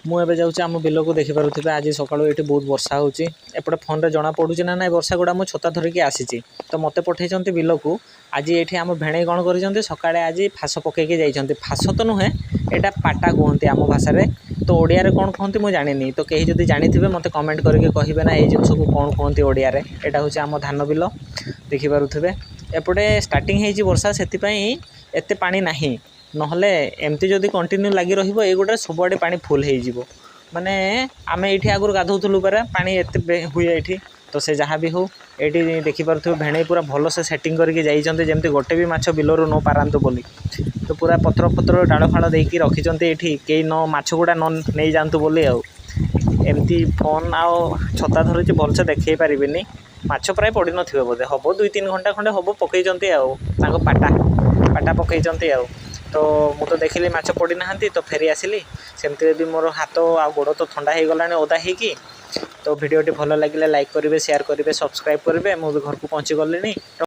मुझे जाऊँगी आम बिल को देखिपे आज सका ये बहुत वर्षा होपटे फोन में जना पड़ू ना ना वर्षा गुड़ा मुझे छता धरिकी आसी तो मत पठे बिल को आज ये आम भेणे कौन कर सका आज फास पकईके जाइए फास तो नुहे यहाँ पाटा कहते आम भाषा तो ओडिया कौन कहते मुझे जानी तो कहीं जब जानी थे मत कमेंट करके कहे ना ये जिनस को कौन कहते ओडिया यहाँ हूँ आम धान बिल देखिपे एपटे स्टार्टिंग होती वर्षा से एत पानी ना नहले एमती जदि कंटिन्यू लगी रहीगुड़ा सबुआड़े पानी फुल हो माने आम ये आगुरी गाधौलु परा पानी एत हुए ये तो से जहाँ भी हो ये देखिपे भेणे पूरा भल से सेटिंग करके जाइए जमी गोटे भी माछ बिलरू न पारतु बोली तो पूरा पत्र पत्र डाल फाड़ देकी रखिंट ये कई न माछ गुड़ा नहीं जातु बोली एमती फोन आउ छता धरुची भलसे देखे पारे माछ प्राय पड़ न बोधे हम 2-3 घंटा खंडे हम पकईंट आउ पाटा पाटा पकईंट आउ तो मुझे तो देखिली माछ पड़ी ना तो फेरी आसिली सेमती भी मोर हाथ आ गोड़ तो ठंडा हो गला ओदा होगी तो भिडियोटी भल लगे लाइक करेंगे शेयर करेंगे सब्सक्राइब करेंगे मुझे घर को पहुँची गली।